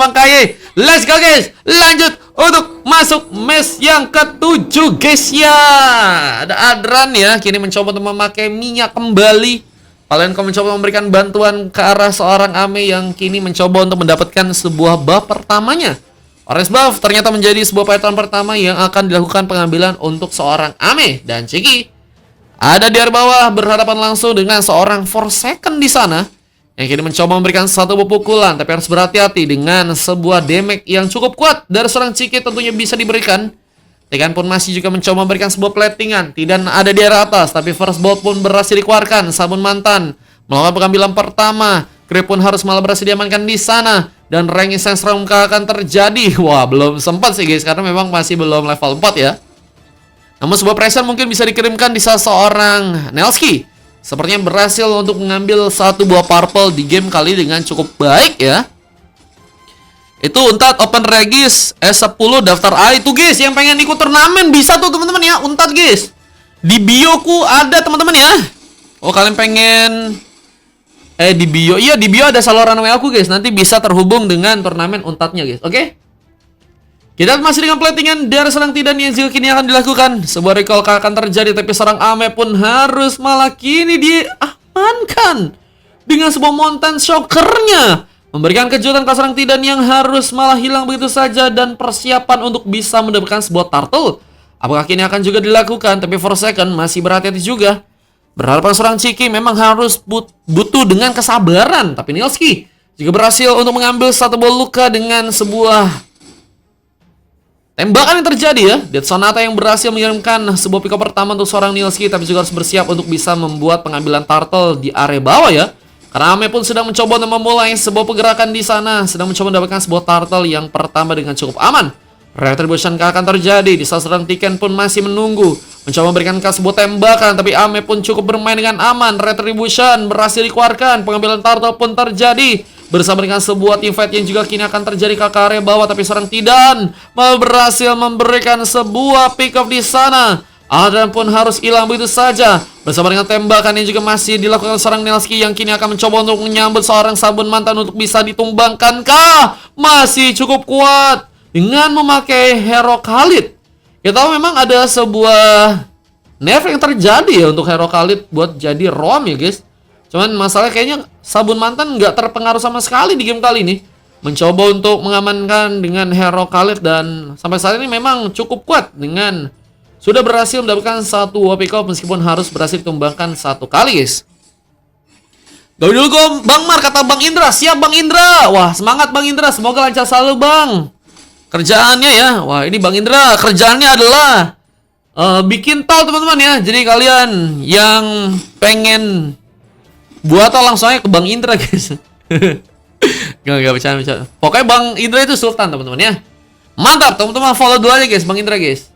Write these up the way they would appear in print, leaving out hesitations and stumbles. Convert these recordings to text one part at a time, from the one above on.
Bang Kaye. Let's go guys. Lanjut untuk masuk match yang ke-7 guys ya. Ada Adran ya, kini mencoba untuk memakai minyak kembali. Palenko mencoba memberikan bantuan ke arah seorang Ame yang kini mencoba untuk mendapatkan sebuah buff pertamanya. Orange buff ternyata menjadi sebuah pattern pertama yang akan dilakukan pengambilan untuk seorang Ame. Dan Ciki ada di area bawah berhadapan langsung dengan seorang Forsaken di sana yang kini mencoba memberikan satu pukulan, tapi harus berhati-hati dengan sebuah damage yang cukup kuat dari seorang Ciki tentunya bisa diberikan. Tekan pun masih juga mencoba memberikan sebuah platingan, tidak ada di area atas, tapi first blood pun berhasil dikeluarkan. Sabun mantan melakukan pengambilan pertama. Creep pun harus malah berhasil diamankan di sana. Dan rank Essence Ramka akan terjadi. Wah, belum sempat sih guys, karena memang masih belum level 4 ya. Namun sebuah pressure mungkin bisa dikirimkan di salah seorang Nelski. Sepertinya berhasil untuk mengambil satu buah purple di game kali dengan cukup baik ya. Itu Untat open regis S10 daftar A itu guys. Yang pengen ikut turnamen bisa tuh teman-teman ya. Untat guys, di bioku ada teman-teman ya. Oh kalian pengen di bio. Iya di bio ada saluran WA aku guys. Nanti bisa terhubung dengan turnamen Untatnya guys. Oke. Kita masih dengan platingan dari serang Tidan yang juga kini akan dilakukan. Sebuah recall akan terjadi, tapi seorang Ame pun harus malah kini diamankan dengan sebuah mountain shockernya, memberikan kejutan ke serang Tidan yang harus malah hilang begitu saja dan persiapan untuk bisa mendapatkan sebuah turtle. Apakah kini akan juga dilakukan? Tapi Forsaken masih berhati-hati juga. Berhadapan serang Ciki memang harus butuh dengan kesabaran. Tapi Nilski juga berhasil untuk mengambil satu buah luka dengan sebuah tembakan yang terjadi ya. Dead Sonata yang berhasil mengirimkan sebuah pick up pertama untuk seorang Nilski, tapi juga harus bersiap untuk bisa membuat pengambilan turtle di area bawah ya. Karena Ame pun sedang mencoba untuk memulai sebuah pergerakan di sana, sedang mencoba mendapatkan sebuah turtle yang pertama dengan cukup aman. Retribution akan terjadi, di saat serang Tiken pun masih menunggu, mencoba memberikan sebuah tembakan, tapi Ame pun cukup bermain dengan aman. Retribution berhasil dikeluarkan, pengambilan turtle pun terjadi bersama dengan sebuah team fight yang juga kini akan terjadi ke area bawah, tapi seorang Tidan berhasil memberikan sebuah pick up di sana. Adran pun harus hilang begitu saja bersama dengan tembakan yang juga masih dilakukan seorang Nelski yang kini akan mencoba untuk menyambut seorang sabun mantan untuk bisa ditumbangkan kah? Masih cukup kuat dengan memakai hero Khalid. Kita tahu memang ada sebuah nerf yang terjadi ya untuk hero Khalid buat jadi ROM ya guys. Cuman masalahnya kayaknya sabun mantan nggak terpengaruh sama sekali di game kali ini. Mencoba untuk mengamankan dengan hero Khalid dan sampai saat ini memang cukup kuat dengan sudah berhasil mendapatkan satu pick up meskipun harus berhasil ditumbangkan satu kali guys. Gak dulu gue Bang Mar, kata Bang Indra. Siap Bang Indra. Wah semangat Bang Indra, semoga lancar selalu Bang. Kerjaannya ya, wah ini Bang Indra kerjaannya adalah bikin tol teman-teman ya. Jadi kalian yang pengen buat tol langsung aja ke Bang Indra guys. Gak bercanda. Pokoknya Bang Indra itu sultan teman-teman ya. Mantap teman-teman, follow dulu aja guys Bang Indra guys.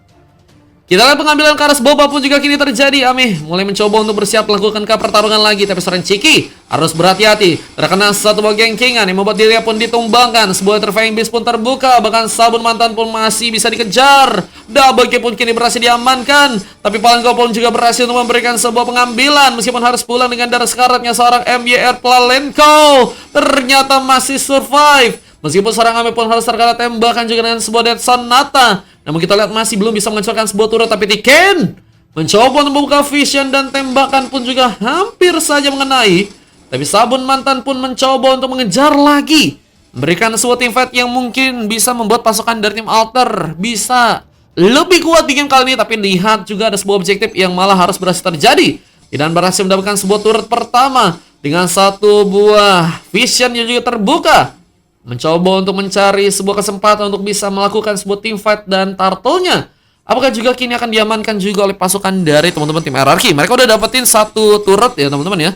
Kita lihat pengambilan Karas Boba pun juga kini terjadi. Ame mulai mencoba untuk bersiap melakukan pertarungan lagi, tapi seorang Ciki harus berhati-hati. Terkena satu buah gengkingan yang membuat dirinya pun ditumbangkan. Sebuah Terrifying Beast pun terbuka, bahkan sabun mantan pun masih bisa dikejar. Double kill pun kini berhasil diamankan, tapi Palenko pun juga berhasil untuk memberikan sebuah pengambilan meskipun harus pulang dengan darah sekaratnya. Seorang MYR Palenko ternyata masih survive meskipun seorang Ame pun harus terkena tembakan juga dengan sebuah Dead Sonata. Namun kita lihat masih belum bisa menghancurkan sebuah turret, tapi Tiken mencoba untuk membuka vision dan tembakan pun juga hampir saja mengenai. Tapi sabun mantan pun mencoba untuk mengejar lagi, memberikan sebuah team fight yang mungkin bisa membuat pasukan dari tim Alter bisa lebih kuat di game kali ini. Tapi lihat juga ada sebuah objektif yang malah harus berhasil terjadi. Dan berhasil mendapatkan sebuah turret pertama dengan satu buah vision yang juga terbuka, mencoba untuk mencari sebuah kesempatan untuk bisa melakukan sebuah team fight dan turtle-nya. Apakah juga kini akan diamankan juga oleh pasukan dari teman-teman tim RRQ? Mereka udah dapetin satu turret ya teman-teman ya.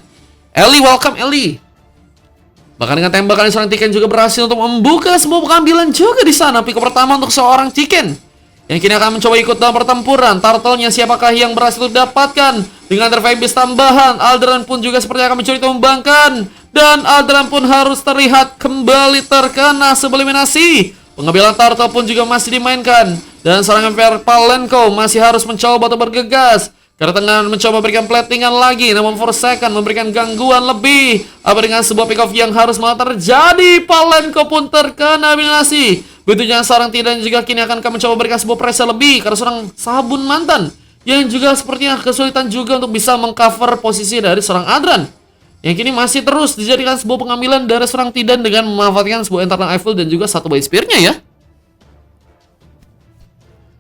Ellie, welcome Ellie. Bahkan dengan tembakan seorang Tiken juga berhasil untuk membuka sebuah pengambilan juga di sana. Pick up pertama untuk seorang Tiken yang kini akan mencoba ikut dalam pertempuran. Turtle-nya siapakah yang berhasil didapatkan? Dengan Terrifying Beast tambahan, Aldran pun juga sepertinya akan mencoba ditumbangkan. Dan Aldran pun harus terlihat kembali terkena sebuah eliminasi. Pengambilan turtle pun juga masih dimainkan. Dan serangan Palenko masih harus mencoba untuk bergegas Ke tengah mencoba memberikan platingan lagi, namun Forsaken memberikan gangguan lebih. Apa dengan sebuah pick off yang harus malah terjadi. Palenko pun terkena eliminasi. Begitu seorang Tidan juga kini akan mencoba memberikan sebuah pressure lebih karena seorang Sabun Mantan yang juga sepertinya kesulitan juga untuk bisa mengcover posisi dari seorang Adran, yang kini masih terus dijadikan sebuah pengambilan dari seorang Tidan dengan memanfaatkan sebuah internal Eiffel dan juga satu buy spear-nya ya.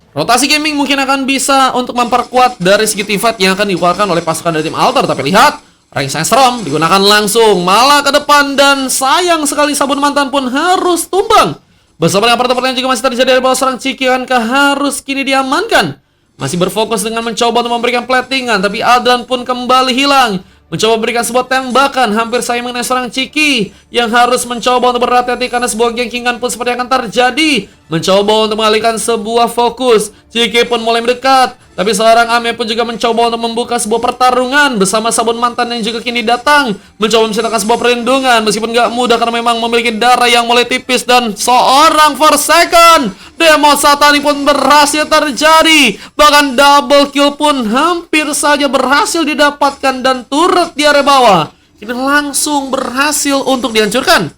Rotasi gaming mungkin akan bisa untuk memperkuat dari segi team fight yang akan dikeluarkan oleh pasukan dari tim Alter. Tapi lihat, Ring Sandstorm digunakan langsung malah ke depan dan sayang sekali Sabun Mantan pun harus tumbang. Bersama dengan pertempuran yang juga masih terjadi dari bawah seorang Ciki, akankah harus kini diamankan? Masih berfokus dengan mencoba untuk memberikan platingan, tapi Adran pun kembali hilang. Mencoba memberikan sebuah tembakan hampir saya mengenai seorang Ciki yang harus mencoba untuk berhati-hati karena sebuah gengkingan pun seperti akan terjadi. Mencoba untuk mengalihkan sebuah fokus. Ciki pun mulai mendekat, tapi seorang Ame pun juga mencoba untuk membuka sebuah pertarungan bersama Sabun Mantan yang juga kini datang. Mencoba menciptakan sebuah perlindungan meskipun gak mudah karena memang memiliki darah yang mulai tipis. Dan seorang Forsaken, Demo Satani pun berhasil terjadi. Bahkan double kill pun hampir saja berhasil didapatkan dan turret di area bawah ini langsung berhasil untuk dihancurkan.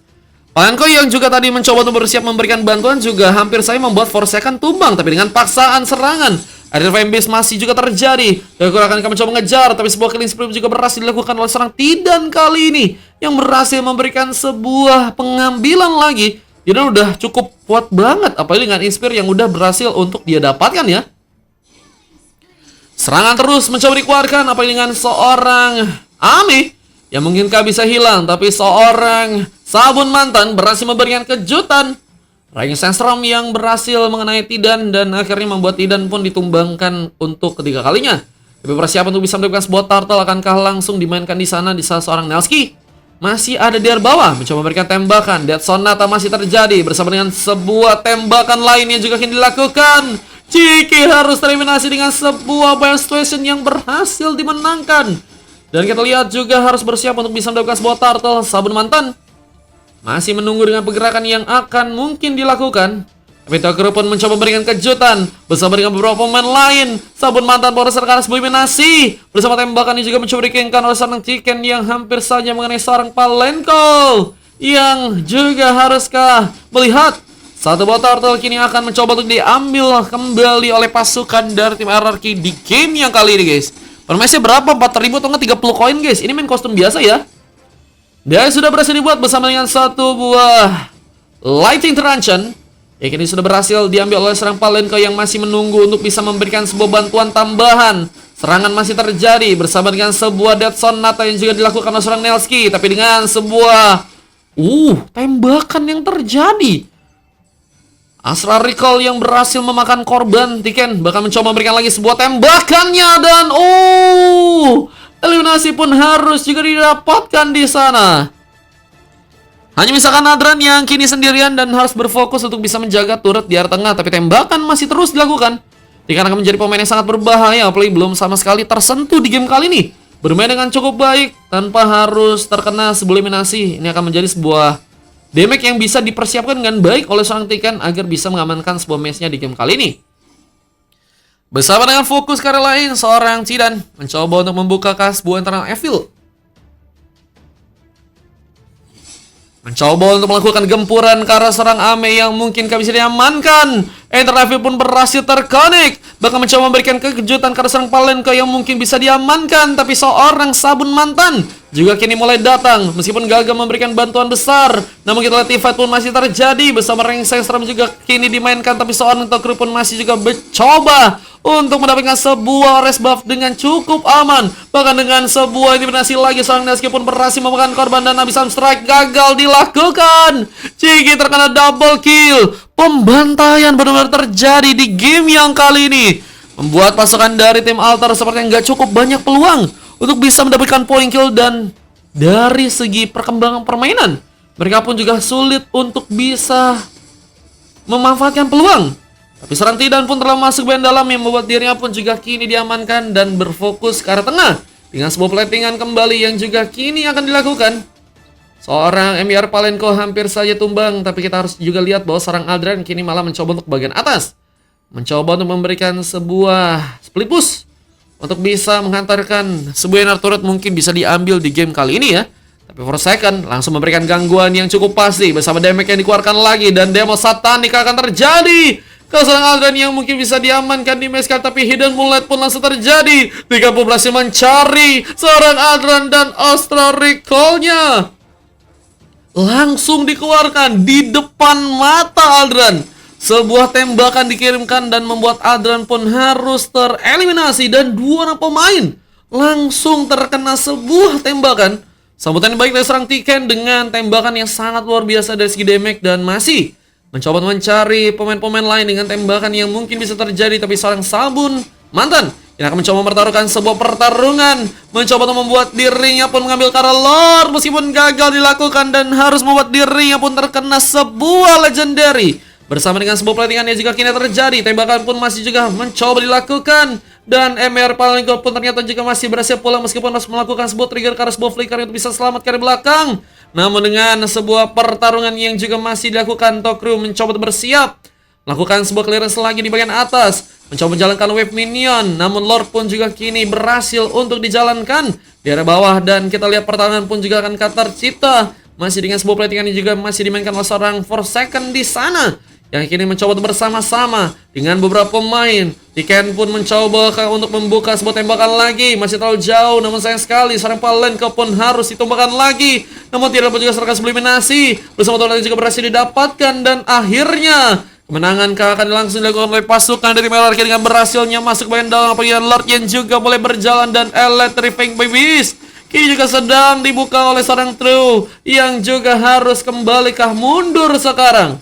Palenko yang juga tadi mencoba untuk bersiap memberikan bantuan juga hampir saja membuat Forsaken tumbang, tapi dengan paksaan serangan Aerial Flame Beast masih juga terjadi. Akan mencoba mengejar, tapi sebuah killing spree juga berhasil dilakukan oleh seorang Tidan kali ini yang berhasil memberikan sebuah pengambilan lagi. Jadi udah cukup kuat banget, apalagi dengan Inspire yang udah berhasil untuk dia dapatkan ya. Serangan terus mencoba dikeluarkan, apalagi dengan seorang Ame yang mungkinkah bisa hilang, tapi seorang Sabun Mantan berhasil memberikan kejutan. Ring Sandstorm yang berhasil mengenai Tidan dan akhirnya membuat Tidan pun ditumbangkan untuk ketiga kalinya. Tapi persiapan untuk bisa mendapatkan sebuah turtle akankah langsung dimainkan di sana di salah seorang Nelski? Masih ada di area bawah mencoba memberikan tembakan. Death Sonata masih terjadi bersama dengan sebuah tembakan lain yang juga kini dilakukan. Ciki harus tereliminasi dengan sebuah buy situation yang berhasil dimenangkan. Dan kita lihat juga harus bersiap untuk bisa mendapatkan sebuah turtle. Sabun Mantan masih menunggu dengan pergerakan yang akan mungkin dilakukan. Tapi Tokuro pun mencoba memberikan kejutan bersama dengan beberapa pemain lain. Sabun Mantan baru serkan sebuah eliminasi bersama tembakan yang juga mencoba dikiringkan oleh seorang Chicken yang hampir saja mengenai seorang Palenko, yang juga haruskah melihat satu buah turtle kini akan mencoba untuk diambil kembali oleh pasukan dari tim RRQ di game yang kali ini guys. Permainnya berapa? 4.000 atau enggak 30 koin guys. Ini main kostum biasa ya. Dan sudah berhasil dibuat bersama dengan satu buah Lighting Truncheon yang kini sudah berhasil diambil oleh seorang Palenko yang masih menunggu untuk bisa memberikan sebuah bantuan tambahan. Serangan masih terjadi bersama dengan sebuah Death Sonata yang juga dilakukan oleh seorang Nelski, tapi dengan sebuah tembakan yang terjadi. Astral Recall yang berhasil memakan korban. Tiken bahkan mencoba memberikan lagi sebuah tembakannya dan eliminasi pun harus juga didapatkan di sana. Hanya misalkan Adran yang kini sendirian dan harus berfokus untuk bisa menjaga turret di area tengah, tapi tembakan masih terus dilakukan. Tiken akan menjadi pemain yang sangat berbahaya, apalagi belum sama sekali tersentuh di game kali ini. Bermain dengan cukup baik tanpa harus terkena sebuah eliminasi. Ini akan menjadi sebuah damage yang bisa dipersiapkan dengan baik oleh seorang Tiken agar bisa mengamankan sebuah match-nya di game kali ini. Bersama dengan fokus karya lain, seorang Tidan mencoba untuk membuka sebuah internal Evil. Mencoba untuk melakukan gempuran ke arah seorang Ame yang mungkin bisa diamankan. Internal Evil pun berhasil terkonek. Bahkan mencoba memberikan kejutan ke arah seorang Palenko yang mungkin bisa diamankan. Tapi seorang Sabun Mantan juga kini mulai datang. Meskipun gagal memberikan bantuan besar, namun kita lihat fight pun masih terjadi. Bersama Ring Sandstorm juga kini dimainkan. Tapi seorang Tokuro pun masih juga mencoba untuk mendapatkan sebuah rest buff dengan cukup aman. Bahkan dengan sebuah eliminasi lagi, seorang Nelski pun berhasil memakan korban dan Abyssal Strike gagal dilakukan. Ciki terkena double kill. Pembantaian benar-benar terjadi di game yang kali ini, membuat pasukan dari tim Alter sepertinya nggak cukup banyak peluang untuk bisa mendapatkan point kill. Dan dari segi perkembangan permainan, mereka pun juga sulit untuk bisa memanfaatkan peluang. Tapi seorang Tidan pun telah masuk bagian dalam yang membuat dirinya pun juga kini diamankan dan berfokus ke arah tengah dengan sebuah platingan kembali yang juga kini akan dilakukan. Seorang MIR Palenko hampir saja tumbang, tapi kita harus juga lihat bahwa seorang Adran kini malah mencoba untuk bagian atas. Mencoba untuk memberikan sebuah split push untuk bisa menghantarkan sebuah Ener turret mungkin bisa diambil di game kali ini ya. Tapi Forsaken langsung memberikan gangguan yang cukup pasti bersama damage yang dikeluarkan lagi. Dan Demo Satanik akan terjadi ke seorang Aldran yang mungkin bisa diamankan di Meskar. Tapi Hidden Moonlight pun langsung terjadi. 30 berhasil mencari seorang Aldran dan Astral Recall-nya langsung dikeluarkan di depan mata Aldran. Sebuah tembakan dikirimkan dan membuat Aldran pun harus tereliminasi. Dan dua orang pemain langsung terkena sebuah tembakan. Sambutan yang baik dari seorang Tiken dengan tembakan yang sangat luar biasa dari segi damage. Dan masih mencoba mencari pemain-pemain lain dengan tembakan yang mungkin bisa terjadi. Tapi seorang Sabun mantan yang akan mencoba mempertaruhkan sebuah pertarungan, mencoba untuk membuat dirinya pun mengambil Kara Lord meskipun gagal dilakukan dan harus membuat dirinya pun terkena sebuah legendary. Bersama dengan sebuah platingan yang juga kini terjadi, tembakan pun masih juga mencoba dilakukan. Dan MR Palingo pun ternyata juga masih berhasil pulang meskipun harus melakukan sebuah trigger karena sebuah flicker untuk bisa selamat dari belakang. Namun dengan sebuah pertarungan yang juga masih dilakukan, Tokru mencoba bersiap lakukan sebuah clearance lagi di bagian atas, mencoba menjalankan wave minion. Namun Lord pun juga kini berhasil untuk dijalankan di area bawah. Dan kita lihat pertahanan pun juga akan tercipta masih dengan sebuah platingan yang juga masih dimainkan oleh seorang Forsaken di sana, yang kini mencoba bersama-sama dengan beberapa pemain. Tiken pun mencoba untuk membuka sebuah tembakan lagi. Masih terlalu jauh, namun sayang sekali seorang Palenko pun harus ditumbangkan lagi. Namun tidak dapat juga serangkaian eliminasi. Bersama Tornado juga berhasil didapatkan. Dan akhirnya kemenangan akan langsung dilakukan oleh pasukan dari LRQ dengan berhasilnya masuk bagian dalam bagian Lord yang juga mulai berjalan. Dan Electrifying Babies kini juga sedang dibuka oleh seorang True yang juga harus kembalikah mundur sekarang.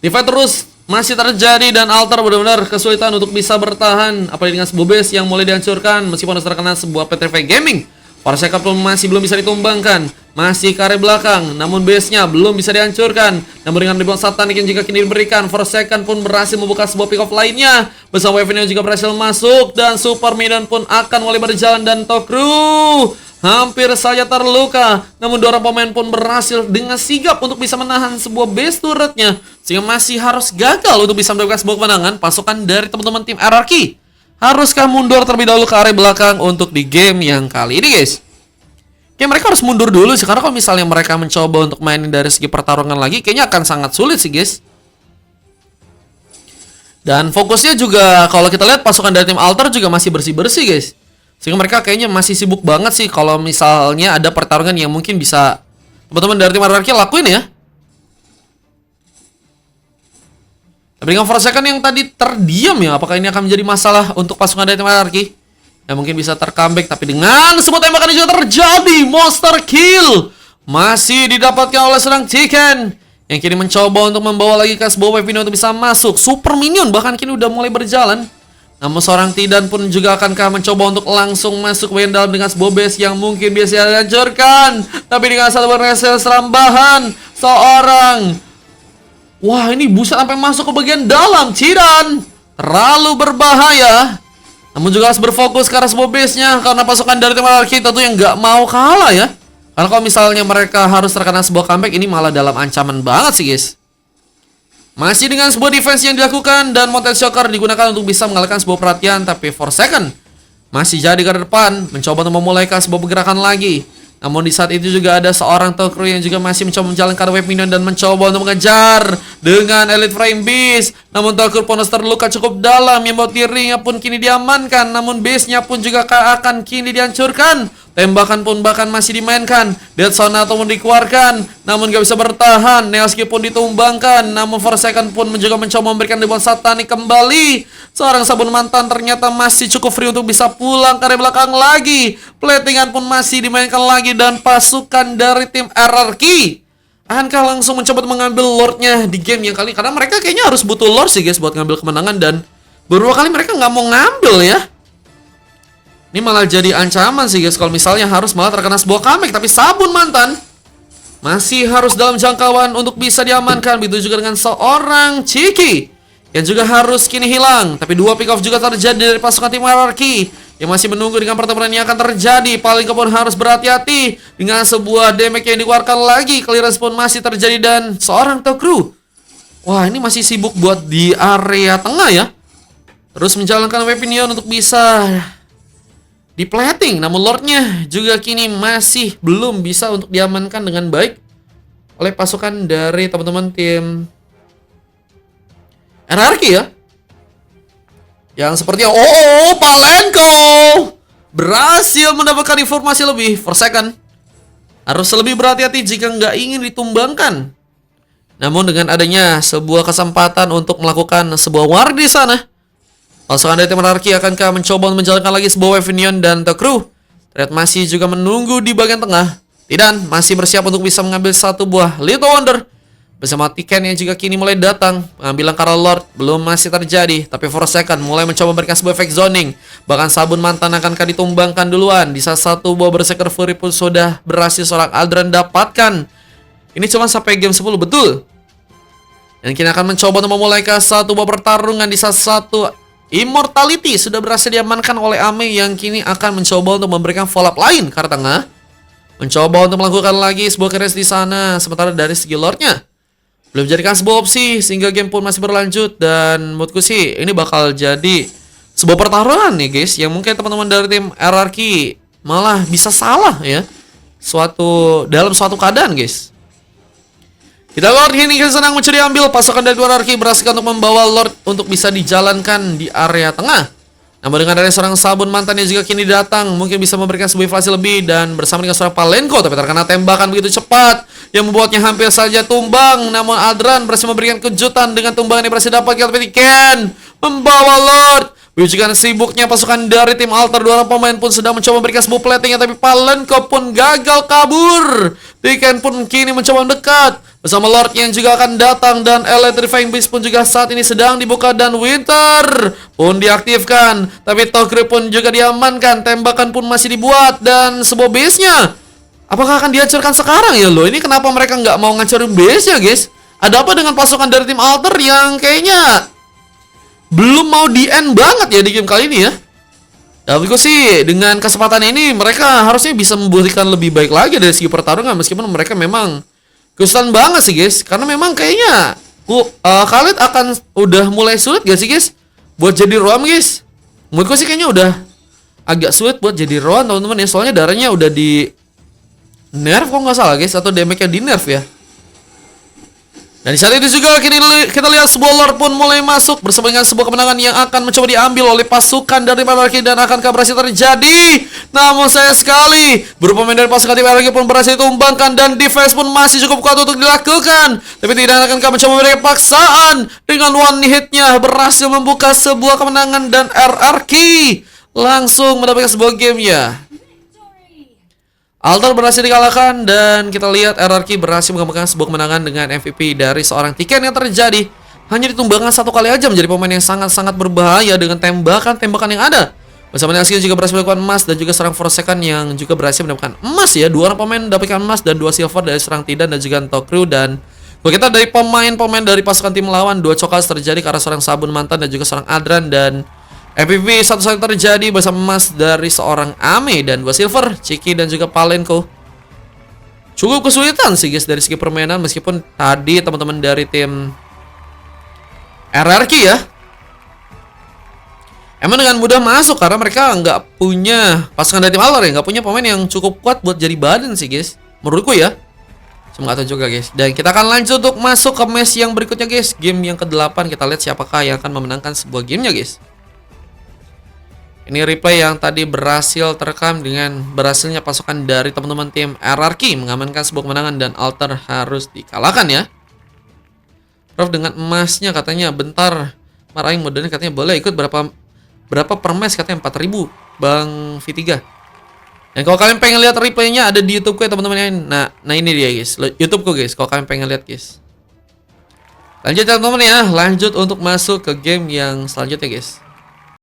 Divide terus masih terjadi dan Altar benar-benar kesulitan untuk bisa bertahan, apalagi dengan sebuah base yang mulai dihancurkan meskipun harus terkena sebuah Petrify Gaming. Forsaken pun masih belum bisa ditumbangkan, masih ke area belakang, namun base-nya belum bisa dihancurkan. Namun dengan rebound Satanik yang juga kini diberikan, Forsaken pun berhasil membuka sebuah pick off lainnya. Bersama Wave yang juga berhasil masuk dan Super Minion pun akan mulai berjalan. Dan Tokru hampir saja terluka, namun dua orang pemain pun berhasil dengan sigap untuk bisa menahan sebuah base turretnya, sehingga masih harus gagal untuk bisa mendapatkan sebuah kemenangan. Pasukan dari teman-teman tim RRQ haruskah mundur terlebih dahulu ke area belakang untuk di game yang kali ini, guys? Kayak mereka harus mundur dulu sih, karena kalau misalnya mereka mencoba untuk mainin dari segi pertarungan lagi, kayaknya akan sangat sulit sih, guys. Dan fokusnya juga kalau kita lihat pasukan dari tim Altar juga masih bersih-bersih, guys. Sehingga mereka kayaknya masih sibuk banget sih kalau misalnya ada pertarungan yang mungkin bisa teman-teman dari tim RRQ lakuin ya. Tapi dengan Forsaken yang tadi terdiam ya, apakah ini akan menjadi masalah untuk pasukan dari tim RRQ? Ya mungkin bisa tercomeback, tapi dengan sebuah tembakan yang juga terjadi, monster kill masih didapatkan oleh seorang Tiken yang kini mencoba untuk membawa lagi ke sebuah wave minion untuk bisa masuk. Super Minion bahkan kini udah mulai berjalan. Namun seorang Tidan pun juga akankah mencoba untuk langsung masuk ke dalam dengan sebuah base yang mungkin biasa dihancurkan. Tapi dengan satu berhasil serambahan seorang, wah ini buset sampai masuk ke bagian dalam. Tidan terlalu berbahaya. Namun juga harus berfokus ke arah sebuah base-nya, karena pasukan dari tim RRQ tentu yang nggak mau kalah ya. Karena kalau misalnya mereka harus terkena sebuah comeback, ini malah dalam ancaman banget sih, guys. Masih dengan sebuah defense yang dilakukan dan Mountain Shocker digunakan untuk bisa mengalihkan sebuah perhatian. Tapi Forsaken masih jadi ke depan, mencoba untuk memulai sebuah pergerakan lagi. Namun di saat itu juga ada seorang Tokru yang juga masih mencoba menjalankan wave minion dan mencoba untuk mengejar dengan Elite Frame Beast. Namun Tokru pun terluka cukup dalam yang membuat dirinya pun kini diamankan. Namun base-nya pun juga akan kini dihancurkan. Tembakan pun bahkan masih dimainkan. Death Sonata pun dikeluarkan, namun gak bisa bertahan. Neoski pun ditumbangkan, namun Forsaken pun juga mencoba memberikan rebound Satanik kembali. Seorang Sabun mantan ternyata masih cukup free untuk bisa pulang ke area belakang lagi. Platingan pun masih dimainkan lagi. Dan pasukan dari tim RRQ akankah langsung mencoba mengambil Lordnya di game yang kali ini? Karena mereka kayaknya harus butuh Lord sih, guys, buat ngambil kemenangan. Dan beberapa kali mereka nggak mau ngambil ya. Ini malah jadi ancaman sih, guys, kalau misalnya harus malah terkena sebuah comeback. Tapi Sabun mantan masih harus dalam jangkauan untuk bisa diamankan. Begitu juga dengan seorang Chiki yang juga harus kini hilang. Tapi dua pick off juga terjadi dari pasukan tim RRQ yang masih menunggu dengan pertempuran yang akan terjadi. Paling pun harus berhati-hati dengan sebuah damage yang dikeluarkan lagi. Clearance pun masih terjadi dan seorang Tokru, wah ini masih sibuk buat di area tengah ya. terus menjalankan weaponion untuk bisa diplating. Namun Lordnya juga kini masih belum bisa untuk diamankan dengan baik oleh pasukan dari teman-teman tim RRQ ya. Yang sepertinya Palenko berhasil mendapatkan informasi lebih. For second, harus lebih berhati-hati jika nggak ingin ditumbangkan. Namun dengan adanya sebuah kesempatan untuk melakukan sebuah war di sana, pasukan dari tim RRQ akankah mencoba menjalankan lagi sebuah weaponion dan The Crew terlihat masih juga menunggu di bagian tengah. Tidak, masih bersiap untuk bisa mengambil satu buah Little Wonder bersama Tiken yang juga kini mulai datang. Pengambilan Karl Lord belum masih terjadi, tapi for second mulai mencoba memberikan sebuah efek zoning. Bahkan sabun mantan akankah ditumbangkan duluan. Di saat satu buah Berserker Fury pun sudah berhasil seorang Aldran dapatkan. Ini cuma sampai game 10 betul. Dan kini akan mencoba untuk memulai ke satu buah pertarungan di saat satu Immortality sudah berhasil diamankan oleh Ame yang kini akan mencoba untuk memberikan follow up lain ke arah tengah. Mencoba untuk melakukan lagi sebuah keres di sana. Sementara dari segi Lordnya belum jadikan sebuah opsi sehingga game pun masih berlanjut. Dan menurutku sih ini bakal jadi sebuah pertarungan nih guys, yang mungkin teman-teman dari tim RRQ malah bisa salah ya dalam suatu keadaan guys. Kita Lord ini sedang mencuri ambil. Pasukan dari RRQ berhasil untuk membawa Lord untuk bisa dijalankan di area tengah. Namun dengan adanya seorang sabun mantan yang juga kini datang, mungkin bisa memberikan sebuah inflasi lebih dan bersama dengan seorang Palenko, tapi terkena tembakan begitu cepat yang membuatnya hampir saja tumbang. Namun Aldran berhasil memberikan kejutan dengan tumbangan yang berhasil dapat oleh Tiken membawa Lord. Wujudan sibuknya pasukan dari tim Alter, dua orang pemain pun sedang mencoba memberikan sebuah platingnya, tapi Palenko pun gagal kabur. Tiken pun kini mencoba mendekat bersama Lord yang juga akan datang, dan Electrifying Beast pun juga saat ini sedang dibuka dan Winter pun diaktifkan. Tapi Togre pun juga diamankan, tembakan pun masih dibuat dan sebuah base-nya apakah akan dihancurkan sekarang ya lo? Ini kenapa mereka nggak mau ngancurin base-nya guys? Ada apa dengan pasukan dari tim Alter yang kayaknya belum mau di-end banget ya di game kali ini ya? Tapi gue sih dengan kesempatan ini mereka harusnya bisa membuktikan lebih baik lagi dari segi pertarungan, meskipun mereka memang kesulitan banget sih guys, karena memang kayaknya Khalid akan udah mulai sulit gak sih guys buat jadi Roam guys. Menurutku sih kayaknya udah agak sulit buat jadi Roam teman-teman ya, soalnya darahnya udah di nerf kok nggak salah guys, atau damage-nya di nerf ya. Dan di saat itu juga kita lihat sebuah Lord pun mulai masuk bersama dengan sebuah kemenangan yang akan mencoba diambil oleh pasukan dari RRQ, dan akankah berhasil terjadi? Namun sayang sekali beberapa pemain dari pasukan tim RRQ pun berhasil ditumbangkan, dan defense pun masih cukup kuat untuk dilakukan. Tapi tidak akankah mencoba memberikan paksaan dengan one hitnya berhasil membuka sebuah kemenangan, dan RRQ langsung mendapatkan sebuah game ya. Alter berhasil dikalahkan, dan kita lihat RRQ berhasil mengamankan sebuah kemenangan dengan MVP dari seorang Tiken yang terjadi hanya ditumbangkan satu kali aja menjadi pemain yang sangat-sangat berbahaya dengan tembakan-tembakan yang ada. Bersama dengan juga berhasil mendapatkan emas, dan juga seorang Forsaken yang juga berhasil mendapatkan emas ya. Dua orang pemain mendapatkan emas dan dua silver dari seorang Tidan dan juga Tokru. Dan kalau kita dari pemain-pemain dari pasukan tim lawan, dua cokas terjadi karena seorang sabun mantan dan juga seorang Adran, dan MVP satu-satu terjadi bersama emas dari seorang Ame dan dua silver, Chiki dan juga Palenko. Cukup kesulitan sih guys dari segi permainan, meskipun tadi teman-teman dari tim RRQ ya emang dengan mudah masuk karena mereka nggak punya, pasukan dari tim Alter ya nggak punya pemain yang cukup kuat buat jadi badan sih guys, menurutku ya. Cuma tahu juga guys. Dan kita akan lanjut untuk masuk ke match yang berikutnya guys, game yang ke-8. Kita lihat siapakah yang akan memenangkan sebuah gamenya guys. Ini replay yang tadi berhasil terekam dengan berhasilnya pasukan dari teman-teman tim RRQ mengamankan sebuah kemenangan, dan Alter harus dikalahkan ya. Prof dengan emasnya katanya bentar marahin modalnya, katanya boleh ikut berapa per match, katanya 4.000 Bang V3. Dan kalau kalian pengen lihat replaynya ada di YouTube-ku ya teman-teman. Nah ini dia guys, YouTube-ku guys, kalau kalian pengen lihat guys. Lanjut teman-teman ya, lanjut untuk masuk ke game yang selanjutnya guys.